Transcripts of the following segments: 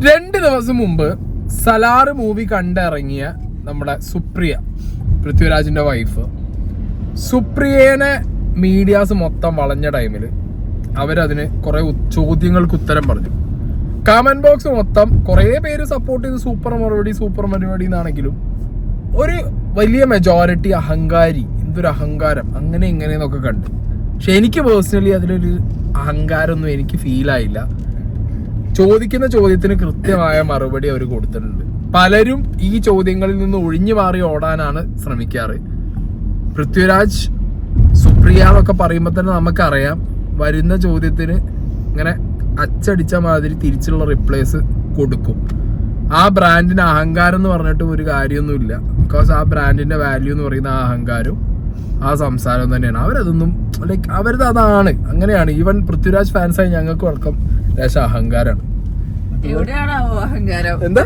2 ദിവസം മുമ്പ് സലാർ മൂവി കണ്ടിറങ്ങിയ നമ്മുടെ സുപ്രിയ, പൃഥ്വിരാജിന്റെ വൈഫ്, സുപ്രിയനെ മീഡിയാസ് മൊത്തം വളഞ്ഞ ടൈമിൽ അവരതിന് കുറെ ചോദ്യങ്ങൾക്ക് ഉത്തരം പറഞ്ഞു. കമന്റ് ബോക്സ് മൊത്തം കുറെ പേര് സപ്പോർട്ട് ചെയ്ത് സൂപ്പർ മറുപടി എന്നാണെങ്കിലും ഒരു വലിയ മെജോറിറ്റി അഹങ്കാരി, എന്തൊരു അഹങ്കാരം, അങ്ങനെ ഇങ്ങനെയെന്നൊക്കെ കണ്ടു. പക്ഷെ എനിക്ക് പേഴ്സണലി അതിലൊരു അഹങ്കാരമൊന്നും എനിക്ക് ഫീൽ ആയില്ല. ചോദിക്കുന്ന ചോദ്യത്തിന് കൃത്യമായ മറുപടി അവർ കൊടുത്തിട്ടുണ്ട്. പലരും ഈ ചോദ്യങ്ങളിൽ നിന്ന് ഒഴിഞ്ഞു മാറി ഓടാനാണ് ശ്രമിക്കാറ്. പൃഥ്വിരാജ്, സുപ്രിയ എന്നൊക്കെ പറയുമ്പോൾ തന്നെ നമുക്കറിയാം വരുന്ന ചോദ്യത്തിന് ഇങ്ങനെ അച്ചടിച്ച മാതിരി തിരിച്ചുള്ള റിപ്ലൈസ് കൊടുക്കും. ആ ബ്രാൻഡിന് അഹങ്കാരം എന്ന് പറഞ്ഞിട്ട് ഒരു കാര്യമൊന്നുമില്ല. ബിക്കോസ് ആ ബ്രാൻഡിന്റെ വാല്യൂ എന്ന് പറയുന്ന ആ അഹങ്കാരവും ആ സംസാരവും തന്നെയാണ്. അവരതൊന്നും ലൈക്ക് അവരത് അതാണ്, അങ്ങനെയാണ്. ഈവൻ പൃഥ്വിരാജ് ഫാൻസായി ഞങ്ങൾക്ക് വെൽക്കം ലേശം അഹങ്കാരാണ്. എന്താ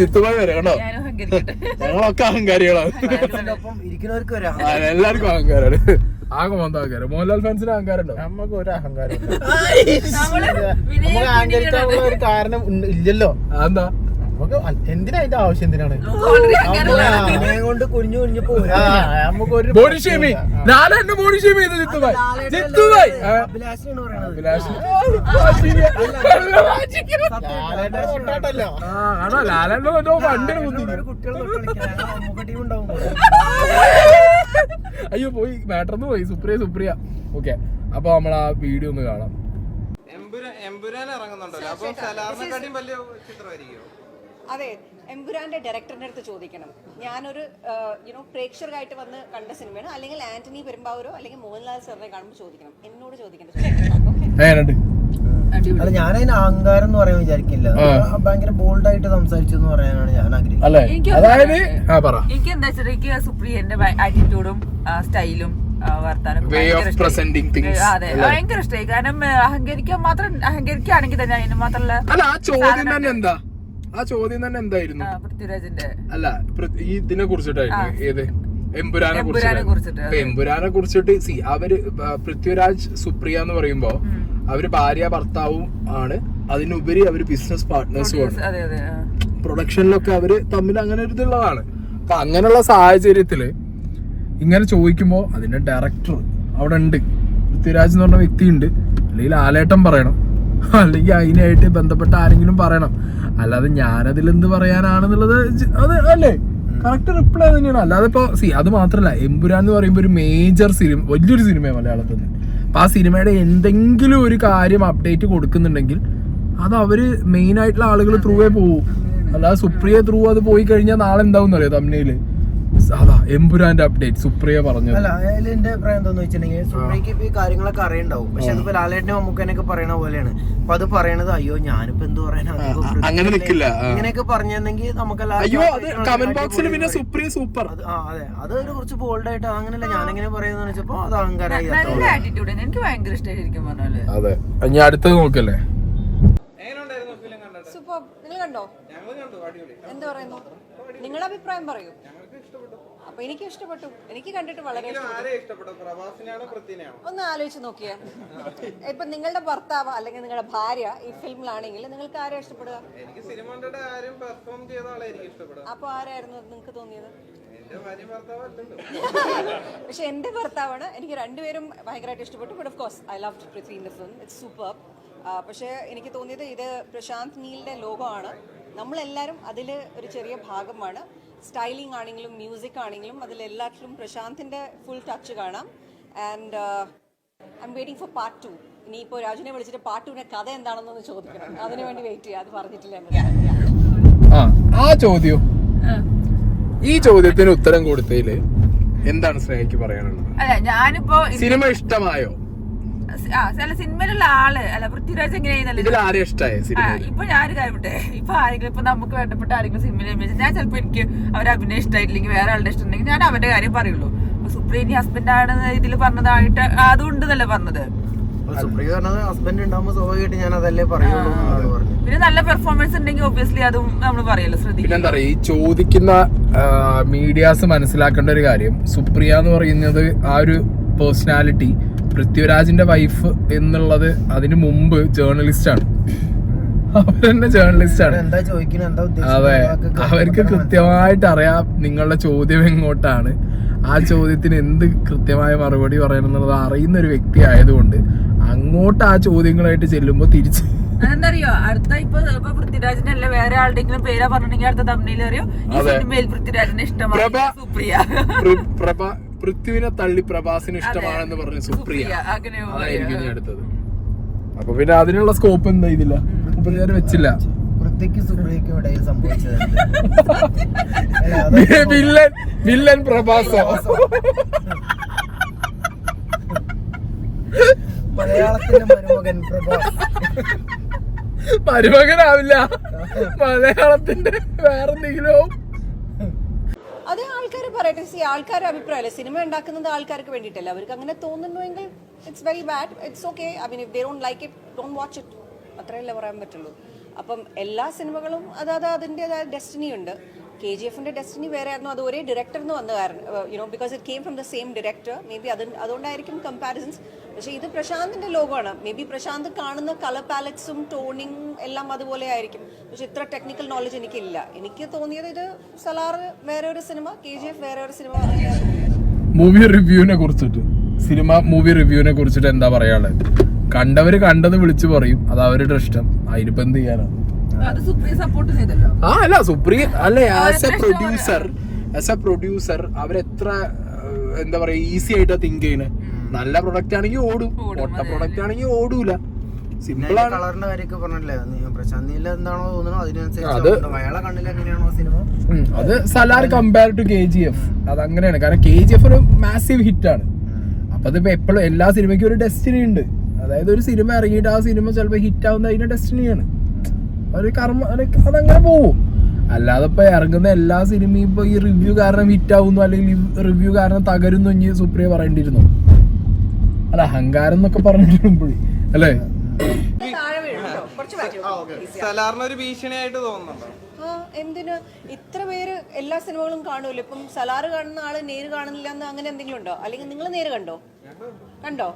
ചിത്തുമായി വരെ കേട്ടോ, ഞങ്ങളൊക്കെ അഹങ്കാരികളാണ്. എല്ലാവർക്കും അഹങ്കാരാണ്. ആകെ മൊത്തം അഹങ്കാരം. മോഹൻലാൽ ഫാൻസിന് അഹങ്കാരം ഉണ്ടോ? നമുക്ക് ഒരു അഹങ്കാരം ഒരു കാരണം ഇല്ലല്ലോ. അതെന്താ? എന്തിനാ അതിന്റെ ആവശ്യം? എന്തിനാണ് കൊണ്ട് കുഞ്ഞു കുഞ്ഞു ബോഡി ഷേമിങ്? ലാലേട്ടന് ബോഡി ഷേം ചെയ്തു ജിത്തുഭായ്. ലാലേട്ടൻ വണ്ടിയാണ് അയ്യോ പോയി, മാറ്റർന്ന് പോയി. സുപ്രിയ ഓക്കെ. അപ്പൊ നമ്മൾ ആ വീഡിയോ ഒന്ന് കാണാം. അതെ, എമ്പുരാന്റെ ഡയറക്ടറിന്റെ അടുത്ത് ചോദിക്കണം. ഞാനൊരു പ്രേക്ഷകരായിട്ട് വന്ന് കണ്ട സിനിമയാണ്, അല്ലെങ്കിൽ ആന്റണി പെരുമ്പാവൂരോ അല്ലെങ്കിൽ മോഹൻലാൽ സാറിനെ കാണുമ്പോൾ ചോദിക്കണം. എന്നോട് ചോദിക്കേണ്ട. അല്ല, ഞാനതിന് അഹങ്കാരം എന്ന് പറയാൻ വിചാരിക്കില്ല. ഭയങ്കര ബോൾഡ് ആയിട്ട് സംസാരിച്ചു എന്ന് പറയാനാണ് ഞാൻ ആഗ്രഹിക്കുന്നത്. എനിക്ക് എന്താ വെച്ചാൽ എനിക്ക് സുപ്രിയന്റെ ആറ്റിറ്റ്യൂഡും സ്റ്റൈലും വർത്താനം ഭയങ്കര ഇഷ്ടമായി. കാരണം അഹങ്കരിക്കുകയാണെങ്കിൽ തന്നെ അതിന് മാത്രമല്ല. ആ ചോദ്യം തന്നെ എന്തായിരുന്നു? പൃഥ്വിരാജിന്റെ അല്ല, ഇതിനെ കുറിച്ചിട്ടായിരുന്നു. ഏത്? എമ്പുരാനെ കുറിച്ചിട്ട് അവര് പൃഥ്വിരാജ് സുപ്രിയ എന്ന് പറയുമ്പോ അവര് ഭാര്യ ഭർത്താവും ആണ്, അതിനുപരി അവര് ബിസിനസ് പാർട്ട്നേഴ്സും ആണ്. പ്രൊഡക്ഷനിലൊക്കെ അവര് തമ്മിൽ അങ്ങനെ ഒരു ഇതുള്ളതാണ്. അപ്പൊ അങ്ങനെയുള്ള സാഹചര്യത്തില് ഇങ്ങനെ ചോദിക്കുമ്പോ അതിന്റെ ഡയറക്ടർ അവിടെ ഉണ്ട്, പൃഥ്വിരാജ് എന്ന് പറഞ്ഞ വ്യക്തി ഉണ്ട്. അല്ലെങ്കിൽ ലാലേട്ടൻ പറയണം, അല്ലെങ്കിൽ അതിനായിട്ട് ബന്ധപ്പെട്ട ആരെങ്കിലും പറയണം. അല്ലാതെ ഞാനതിൽ എന്ത് പറയാനാണെന്നുള്ളത് അത് അല്ലേ കറക്റ്റ് റിപ്ലൈ തന്നെയാണ്. അല്ലാതെ ഇപ്പൊ അത് മാത്രല്ല, എമ്പുരാൻ എന്ന് പറയുമ്പോൾ ഒരു മേജർ സിനിമ, വലിയൊരു സിനിമയാണ് മലയാളത്തിൽ നിന്ന്. അപ്പൊ ആ സിനിമയുടെ എന്തെങ്കിലും ഒരു കാര്യം അപ്ഡേറ്റ് കൊടുക്കുന്നുണ്ടെങ്കിൽ അത് അവര് മെയിൻ ആയിട്ടുള്ള ആളുകൾ ത്രൂവേ പോവും. അല്ലാതെ സുപ്രിയ ത്രൂ അത് പോയി കഴിഞ്ഞാൽ നാളെ എന്താവും അറിയാം തമ്മില് അതാ എമ്പുരാന്റെ അപ്ഡേറ്റ് സുപ്രിയ പറഞ്ഞു. അല്ല, എന്റെ അഭിപ്രായം എന്താന്ന് വെച്ചിട്ടുണ്ടെങ്കിൽ സുപ്രിയക്ക് ഇപ്പൊ ഈ കാര്യങ്ങളൊക്കെ അറിയണ്ടാവും. പക്ഷെ അതിപ്പോ ലാലേട്ടനും മമ്മൂക്കനൊക്കെ പറയണ പോലെയാണ്. അപ്പൊ അത് പറയണത് അയ്യോ ഞാനിപ്പോ എന്ത് പറയാനാ, അങ്ങനെ നിൽക്കില്ല. ഇങ്ങനെയൊക്കെ പറഞ്ഞെങ്കിൽ നമുക്ക് കമന്റ് ബോക്സിൽ പിന്നെ സുപ്രിയ സൂപ്പർ. അതെ, അത് ഒരു കുറച്ച് ബോൾഡ് ആയിട്ട് അങ്ങനെയല്ല ഞാനെങ്ങനെ പറയുന്ന വെച്ചപ്പോ അത് അഹങ്കാരമായി. എനിക്ക് ഭയങ്കര ഇഷ്ടമായിരിക്കും പറഞ്ഞാല്. അതെ, ഇനി അടുത്തത് നോക്കല്ലേ. സൂപ്പർ. നിങ്ങൾ കണ്ടോ? എന്താ പറയുന്നു? നിങ്ങളുടെ അഭിപ്രായം പറയൂ. അപ്പൊ എനിക്ക് ഇഷ്ടപ്പെട്ടു. എനിക്ക് കണ്ടിട്ട് വളരെ ഒന്ന് ആലോചിച്ച് നോക്കിയേ. ഇപ്പൊ നിങ്ങളുടെ ഭർത്താവ് അല്ലെങ്കിൽ നിങ്ങളുടെ ഭാര്യ ഈ ഫിലിമിലാണെങ്കിൽ നിങ്ങൾക്ക് ആരെ ഇഷ്ടപ്പെടുക? അപ്പൊ ആരായിരുന്നു നിങ്ങൾക്ക് തോന്നിയത്? പക്ഷെ എന്റെ ഭർത്താവാണ്. എനിക്ക് രണ്ടുപേരും ഭയങ്കരമായിട്ട് ഇഷ്ടപ്പെട്ടു. But of course I love Prithvi in the film. It's super. പക്ഷേ എനിക്ക് തോന്നിയത് ഇത് പ്രശാന്ത് നീലിന്റെ ലോകമാണ്. നമ്മളെല്ലാവരും അതിൽ ഒരു ചെറിയ ഭാഗമാണ്. സ്റ്റൈലിംഗ് ആണെങ്കിലും മ്യൂസിക് ആണെങ്കിലും അതിലെല്ലാത്തിലും പ്രശാന്തിന്റെ ഫുൾ ടച്ച് കാണാം. And I M waiting for part 2. ഇനിയിപ്പോൾ രാജുനെ വിളിച്ചിട്ട് പാർട്ട് 2ന്റെ കഥ എന്താണെന്നൊന്ന് ചോദിക്കണം. അതിനു വേണ്ടി വെയിറ്റ് ചെയ്യാം. അത് പറഞ്ഞിട്ടില്ല. ആ ചോദ്യം, ഈ ചോദ്യത്തിന് ഉത്തരം കൊടുത്തതില് എന്താണ് ശ്രേയക്ക് പറയാനുള്ളത്? അല്ല, ഞാനിപ്പോ സിനിമ ഇഷ്ടമായോ? ചില സിനിമയിലുള്ള ആള് അല്ല പൃഥ്വിരാജ് എങ്ങനെയായിരുന്നല്ലോ ഇപ്പൊ ഞാനൊരു കാര്യപ്പെട്ടെ. ഇപ്പൊ ആരെങ്കിലും ഇപ്പൊ നമുക്ക് വേണ്ടപ്പെട്ട ആരെങ്കിലും സിനിമയിൽ ഞാൻ ചിലപ്പോ എനിക്ക് അവരെ അഭിനയം ഇഷ്ടമായിട്ടില്ലെങ്കിൽ വേറെ ആളുടെ ഇഷ്ടം ഉണ്ടെങ്കിൽ ഞാൻ അവരുടെ കാര്യം പറയുള്ളൂ. സുപ്രിയ ഹസ്ബൻഡ് ആണ് ഇതിൽ പറഞ്ഞതായിട്ട് അതുകൊണ്ടെന്നല്ലേ പറഞ്ഞത്. ഹസ്ബൻഡ് ഉണ്ടാകുമ്പോൾ സ്വാഭാവികമായിട്ട് ഞാൻ അതല്ലേ പറയുള്ളൂ. പിന്നെ നല്ല പെർഫോമൻസ് ഉണ്ടെങ്കിൽ ഒബ്വിയസ്ലി അതും നമ്മൾ പറയല്ലോ. ശ്രദ്ധിക്കും. എന്താ പറയാ, ഈ ചോദിക്കുന്ന മീഡിയാസ് മനസ്സിലാക്കേണ്ട ഒരു കാര്യം, സുപ്രിയ എന്ന് പറയുന്നത് ആ ഒരു പേഴ്സണാലിറ്റി പൃഥ്വിരാജിന്റെ വൈഫ് എന്നുള്ളത് അതിനു മുമ്പ് ജേർണലിസ്റ്റ് ആണ്. അവരെന്നെ ജേർണലിസ്റ്റ് ആണ്. എന്താ ചോദിക്കുന്നത്, എന്താ അതെ, ഉദ്ദേശിക്കുന്നത്, അവർക്ക് കൃത്യമായിട്ട് അറിയാം നിങ്ങളുടെ ചോദ്യം എങ്ങോട്ടാണ്, ആ ചോദ്യത്തിന് എന്ത് കൃത്യമായ മറുപടി പറയണം എന്നുള്ളത് അറിയുന്ന ഒരു വ്യക്തി ആയതുകൊണ്ട് അങ്ങോട്ട് ആ ചോദ്യങ്ങളായിട്ട് ചെല്ലുമ്പോ തിരിച്ച് അതെന്തറിയോ, അടുത്ത ഇപ്പൊ പൃഥ്വിരാജിനല്ല വേറെ ആളുടെങ്കിലും പേരാ പറഞ്ഞിട്ടുണ്ടെങ്കിൽ അടുത്ത തമ്മിൽ അറിയോ ഈ സിനിമയിൽ പൃഥ്വിരാജിനെ ഇഷ്ടമാണ് സുപ്രിയ, പൃഥ്വിനെ തള്ളി പ്രഭാസിന് ഇഷ്ടമാണെന്ന് പറഞ്ഞ സുപ്രിയ, അങ്ങനെ അതായിരിക്കും ഇനി അടുത്തത്. അപ്പൊ പിന്നെ അതിനുള്ള സ്കോപ്പ് എന്താ ഇതില്ല, മുപ്പത്തിയാറ് വെച്ചില്ല. പൃഥ്വിക്കും സുപ്രിയക്കും ഇടയിൽ സംഭവിച്ചത് വില്ലൻ പ്രഭാസോ, മലയാളത്തിന്റെ മരുമകൻ പ്രഭാസ്. മരുമകനാവില്ല, മലയാളത്തിന്റെ വേറെന്തെങ്കിലും. അതേ ആൾക്കാർ പറയട്ടെ, ആൾക്കാരുടെ അഭിപ്രായമല്ലേ, സിനിമ ഉണ്ടാക്കുന്നത് ആൾക്കാർക്ക് വേണ്ടിയിട്ടല്ല. അവർക്ക് അങ്ങനെ തോന്നുന്നുവെങ്കിൽ it's very bad, it's okay. I mean if they don't like it, don't watch it, അത്രയല്ലേ പറയാൻ പറ്റുള്ളൂ. അപ്പം എല്ലാ സിനിമകളും അതിൻ്റെതായ ഡെസ്റ്റിനി ഉണ്ട്. KGF-ന്റെ ഡെസ്റ്റിനി വേറെ ആയിരുന്നു, അത് ഒരേ ഡയറക്ടറിന് വന്ന കാരണം, you know, because it came from the same director. May be അതുകൊണ്ടായിരിക്കും കമ്പാരിസൺസ്. പക്ഷേ ഇത് പ്രശാന്തിന്റെ ലോകമാണ്. മേ ബി പ്രശാന്ത് കാണുന്ന കളർ പാലറ്റ്സും ടോണിങ് എല്ലാം അതുപോലെ ആയിരിക്കും. പക്ഷെ ഇത്ര ടെക്നിക്കൽ നോളജ് എനിക്കില്ല. എനിക്ക് തോന്നിയത് ഇത് സലാർ വേറെ ഒരു സിനിമ, KGF വേറെ ഒരു സിനിമ. മൂവി റിവ്യൂവിനെ കുറിച്ചിട്ട്, മൂവി റിവ്യൂവിനെ കുറിച്ചിട്ട് എന്താ പറയാനുള്ളത്? കണ്ടവര് കണ്ടത് വിളിച്ചു പറയും, അത് അവരുടെ ഇഷ്ടം. അതിനിപ്പോ എന്ത് ചെയ്യാനാണ്? അല്ല സുപ്രിയ അല്ലെ, ആസ് എ പ്രൊഡ്യൂസർ അവരെത്ര എന്താ പറയാ ഈസി ആയിട്ടാ തിങ്ക് ചെയ്യണേ. നല്ല പ്രൊഡക്റ്റ് ആണെങ്കിൽ ഓടും, പൊട്ട പ്രൊഡക്റ്റ് ആണെങ്കിൽ ഓടൂല. സിമ്പിൾ ആണ്. കളറിന്റെ കാര്യമൊക്കെ പറഞ്ഞല്ലേ, പ്രശാന്ത് നീല എന്താണോ തോന്നുന്നത് അതിനനുസരിച്ച് അയാളെ കണ്ണിൽ എങ്ങനെയാണോ സിനിമ, അത് സലാർ കമ്പയർ ടു KGF അത് അങ്ങനെയാണ്. കാരണം KGF ഒരു മാസീവ് ഹിറ്റ് ആണ്. അപ്പൊ അതിപ്പോ എപ്പോഴും എല്ലാ സിനിമയ്ക്കും ഒരു ഡെസ്റ്റിനി ഉണ്ട്. അതായത് ഒരു സിനിമ ഇറങ്ങിയിട്ട് ആ സിനിമ ചിലപ്പോൾ ഹിറ്റ് ആവുന്ന അതിന്റെ ഡെസ്റ്റിനിയാണ്, ഒരു കർമ്മ, അതങ്ങനെ പോവും. അല്ലാതെ ഇപ്പൊ ഇറങ്ങുന്ന എല്ലാ സിനിമയും ഇപ്പൊ ഈ റിവ്യൂ കാരണം ഹിറ്റ് ആവുന്നു അല്ലെങ്കിൽ റിവ്യൂ കാരണം തകരുന്നു ഇനി സുപ്രിയ പറയേണ്ടിയിരുന്നു. അല്ല, അഹങ്കാരം എന്നൊക്കെ പറഞ്ഞിട്ടുമ്പോഴേ അല്ലേ, സലാറിനൊരു ഭീഷണിയായിട്ട് തോന്നുന്നുണ്ടോ? എന്തിന് ഇത്ര പേര് എല്ലാ സിനിമകളും കാണുമല്ലോ. ഇപ്പം സലാറ് കാണുന്ന ആള് നേര് കാണുന്നില്ല എന്ന് അങ്ങനെ എന്തെങ്കിലും ഉണ്ടോ? അല്ലെങ്കിൽ നിങ്ങൾ നേര് കണ്ടോ?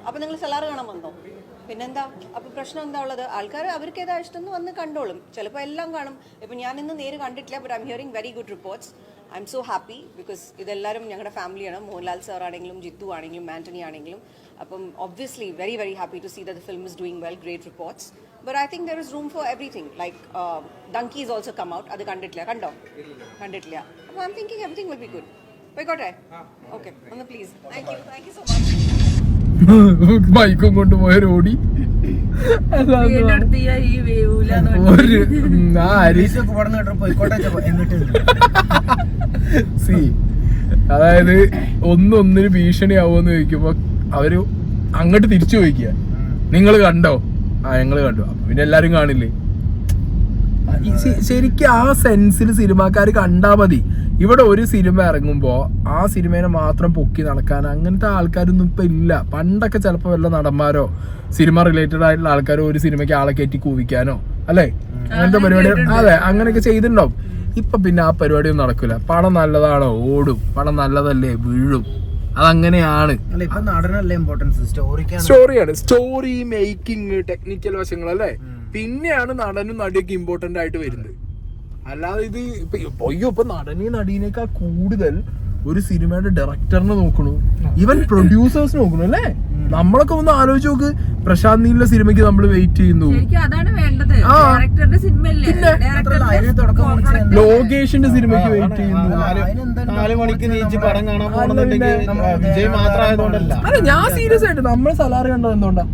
അപ്പൊ നിങ്ങൾ സലാറ് കാണാൻ വന്നോ? പിന്നെന്താ? അപ്പൊ പ്രശ്നം എന്താ ഉള്ളത്? ആൾക്കാർ അവർക്ക് ഏതാ ഇഷ്ടം വന്ന് കണ്ടോളും. ചിലപ്പോൾ എല്ലാം കാണും. ഇപ്പം ഞാൻ ഇന്ന് നേര് കണ്ടിട്ടില്ല, but I M hearing very good reports. I M so happy because ഇതെല്ലാവരും ഞങ്ങളുടെ ഫാമിലിയാണ്. മോഹൻലാൽ സാർ ആണെങ്കിലും ജിത്തു ആണെങ്കിലും ആന്റണി ആണെങ്കിലും. അപ്പം obviously very very happy to see that the film is doing well, great reports. But I think there is room for everything. Like Dunki is also come out. അത് കണ്ടിട്ടില്ല. കണ്ടിട്ടില്ല. അപ്പോൾ I am thinking everything will be good. പോയിക്കോട്ടെ? Okay, ഒന്ന് please. Thank you so much. ബൈക്കും കൊണ്ടുപോയൊരു ഓടി C, അതായത് ഒന്നൊന്നിന് ഭീഷണിയാവുമെന്ന് ചോദിക്കുമ്പോ അവര് അങ്ങോട്ട് തിരിച്ചു ചോദിക്കുക, നിങ്ങൾ കണ്ടോ? ഞങ്ങൾ കണ്ടു. അപ്പൊ പിന്നെ എല്ലാരും കാണില്ലേ? ശരിക്കും ആ സെൻസിൽ സിനിമാക്കാർ കണ്ടാ മതി. ഇവിടെ ഒരു സിനിമ ഇറങ്ങുമ്പോ ആ സിനിമേനെ മാത്രം പൊക്കി നടക്കാൻ അങ്ങനത്തെ ആൾക്കാരൊന്നും ഇപ്പൊ ഇല്ല. പണ്ടൊക്കെ ചിലപ്പോ വല്ല നടന്മാരോ സിനിമ റിലേറ്റഡ് ആയിട്ടുള്ള ആൾക്കാരോ ഒരു സിനിമയ്ക്ക് ആളെ കയറ്റി കൂവിക്കാനോ അല്ലെ, അങ്ങനത്തെ പരിപാടി, അതെ, അങ്ങനെയൊക്കെ ചെയ്തിട്ടുണ്ടാവും. ഇപ്പൊ പിന്നെ ആ പരിപാടിയൊന്നും നടക്കില്ല. പണം നല്ലതാണോ? ഓടും. പണം നല്ലതല്ലേ? വീഴും. അതങ്ങനെയാണ്. സ്റ്റോറിയാണ്, സ്റ്റോറി മേക്കിംഗ്, ടെക്നിക്കൽ വശങ്ങൾ അല്ലേ, പിന്നെയാണ് നടനും നടിയൊക്കെ ഇമ്പോർട്ടന്റ് ആയിട്ട് വരുന്നത്. അല്ലാതെ ഇത് ഇപ്പൊ നടനെയും നടീനേക്കാൾ കൂടുതൽ ഒരു സിനിമയുടെ ഡയറക്ടറിനെ നോക്കണു, ഈവൻ പ്രൊഡ്യൂസേഴ്സ് നോക്കണു അല്ലേ. നമ്മളൊക്കെ ഒന്ന് ആലോചിച്ച് നോക്ക്, പ്രശാന്ത് നീലിന്റെ സിനിമയ്ക്ക് നമ്മൾ വെയിറ്റ് ചെയ്യുന്നു. ലോകേഷിന്റെ സിനിമയ്ക്ക് വെയിറ്റ് ചെയ്യുന്നു. 4 മണിക്ക് നീച്ച് പടം കാണാൻ പോകുന്നുണ്ടെങ്കിൽ വിജയ് മാത്രമായതുകൊണ്ടല്ല. അല്ല, ഞാൻ സീരിയസ് ആയിട്ട് നമ്മള് സലാറ് കണ്ടത് എന്തുകൊണ്ടാ?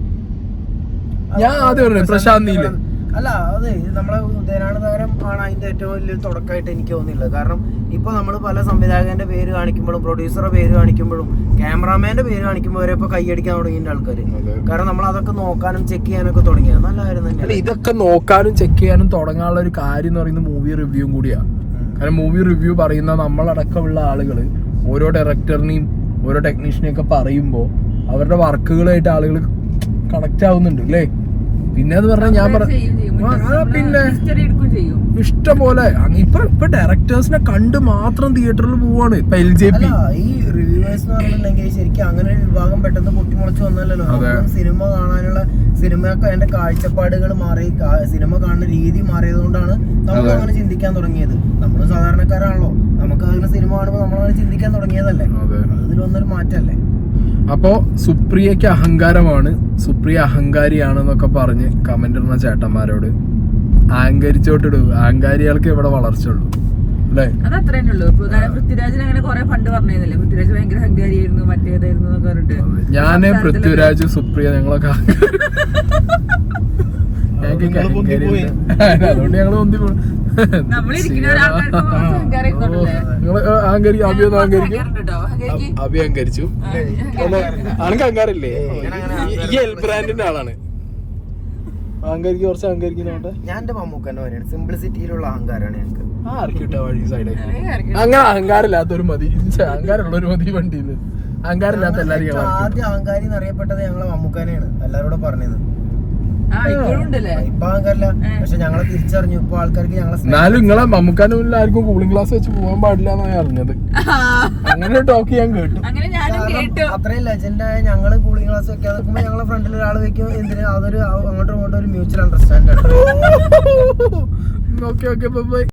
ഞാൻ ആദ്യം പറഞ്ഞു പ്രശാന്ത് നീല്. അല്ല, അതെ, നമ്മളെ ഉദയനാനതാരം ആണ് അതിന്റെ ഏറ്റവും വലിയ തുടക്കമായിട്ട് എനിക്ക് തോന്നിയുള്ളത്. കാരണം ഇപ്പൊ നമ്മൾ പല സംവിധായകന്റെ പേര് കാണിക്കുമ്പോഴും പ്രൊഡ്യൂസറുടെ പേര് കാണിക്കുമ്പോഴും ക്യാമറാമാന്റെ പേര് കാണിക്കുമ്പോൾ വരെ ഇപ്പൊ കൈയടിക്കാൻ തുടങ്ങിയ ആൾക്കാര്. കാരണം നമ്മൾ അതൊക്കെ നോക്കാനും ചെക്ക് ചെയ്യാനൊക്കെ തുടങ്ങിയത് നല്ല കാര്യം തന്നെയാണ്. ഇതൊക്കെ നോക്കാനും ചെക്ക് ചെയ്യാനും തുടങ്ങാനുള്ള ഒരു കാര്യം എന്ന് പറയുന്നത് മൂവി റിവ്യൂ കൂടിയാ. കാരണം മൂവി റിവ്യൂ പറയുന്ന നമ്മളടക്കമുള്ള ആളുകൾ ഓരോ ഡയറക്ടറിനെയും ഓരോ ടെക്നീഷ്യനെയും ഒക്കെ പറയുമ്പോൾ അവരുടെ വർക്കുകളായിട്ട് ആളുകൾ കണക്ട് ആവുന്നുണ്ട് അല്ലേ. പിന്നെ അത് പറഞ്ഞാൽ ഞാൻ പിന്നെ ഇഷ്ടം പോലെ ഇപ്പൊ ഡയറക്ടേഴ്സിനെ കണ്ട് മാത്രം തിയേറ്ററിൽ പോവാണ്. ഇപ്പൊ LJP ഈ റിവ്യൂ വ്യൂവേഴ്സ് എന്ന് പറഞ്ഞിട്ടുണ്ടെങ്കിൽ ശരിക്കും അങ്ങനെ ഒരു വിഭാഗം പെട്ടെന്ന് പൊട്ടിമുളച്ച് വന്നല്ലോ. സിനിമ കാണാനുള്ള സിനിമയൊക്കെ അതിന്റെ കാഴ്ചപ്പാടുകൾ മാറി, സിനിമ കാണുന്ന രീതി മാറിയതുകൊണ്ടാണ് നമ്മൾ അങ്ങനെ ചിന്തിക്കാൻ തുടങ്ങിയത്. നമ്മൾ സാധാരണക്കാരാണല്ലോ, നമുക്ക് അങ്ങനെ സിനിമ കാണുമ്പോൾ നമ്മളങ്ങനെ ചിന്തിക്കാൻ തുടങ്ങിയതല്ലേ. അതിലൊന്നൊരു മാറ്റല്ലേ. അപ്പോ സുപ്രിയക്ക് അഹങ്കാരമാണ്, സുപ്രിയ അഹങ്കാരിയാണെന്നൊക്കെ പറഞ്ഞ് കമന്റ് ഇടുന്ന ചേട്ടന്മാരോട് അഹങ്കരിച്ചോട്ടിടൂ. അഹങ്കാരികൾക്ക് ഇവിടെ വളർച്ചയുള്ളൂ അല്ലേ? അത് അത്ര തന്നെ ഉള്ളൂ. പൃഥ്വിരാജിന് അങ്ങനെ കുറെ ഫണ്ട് പറഞ്ഞതല്ലേ, പൃഥ്വിരാജ് ഭയങ്കര അഹങ്കാരിയായിരുന്നു, മറ്റേതായിരുന്നു എന്നൊക്കെ പറഞ്ഞിട്ട്. ഞാന് പൃഥ്വിരാജ് സുപ്രിയ ഞങ്ങളൊക്കെ അതുകൊണ്ട് ഞങ്ങള് പൊന്തി പോകും. അഹങ്കരിക്കും, അഭി ഒന്ന് അഹങ്കരിക്കും. അഭി അഹങ്കരിച്ചു. അനക്ക് അഹങ്കാരല്ലേ? ഈ എൽ ബ്രാൻഡിന്റെ ആളാണ്. അഹങ്കരിക്കും, കുറച്ച് അഹങ്കരിക്കുന്നോട്ടെ. ഞാൻ എന്റെ മമ്മൂക്കന്നെ പറയാണ്, സിംപ്ലിസിറ്റിയിലുള്ള അഹങ്കാരമാണ് ഞങ്ങൾക്ക്. അങ്ങനെ അഹങ്കാരമില്ലാത്തൊരു മതി, അഹങ്കാരമുള്ളൊരു മതി വണ്ടിയിൽ. അഹങ്കാരമില്ലാത്ത എല്ലാവരും ആദ്യം അഹങ്കാരി എന്നറിയപ്പെട്ടത് ഞങ്ങളെ മമ്മൂക്കാനെയാണ് എല്ലാരോടും പറഞ്ഞത്. ഇപ്പൊ അഹങ്കാരില്ല, പക്ഷെ ഞങ്ങളെ തിരിച്ചറിഞ്ഞു. ഇപ്പൊ ആൾക്കാർക്ക് ഞങ്ങളെ എന്നാലും നിങ്ങളെ മമ്മൂക്കാന്റെ മുന്നിൽ ആർക്കും കൂളിംഗ് ഗ്ലാസ് വെച്ച് പോകാൻ പാടില്ല എന്നാണ് അറിഞ്ഞത്. അങ്ങനെ ടോക്ക് ഞാൻ കേട്ടു. അത്രയും ലെജൻഡായ ഞങ്ങള് കൂളിംഗ് ഗ്ലാസ് വെക്കാൻ നിൽക്കുമ്പോ ഞങ്ങളെ ഫ്രണ്ടിൽ ഒരാൾ വെക്കും. എന്തിനാ? അതൊരു അങ്ങോട്ടും ഇങ്ങോട്ടും ഒരു മ്യൂച്വൽ അണ്ടർസ്റ്റാൻഡിംഗ് ആണ്. Okay okay bye.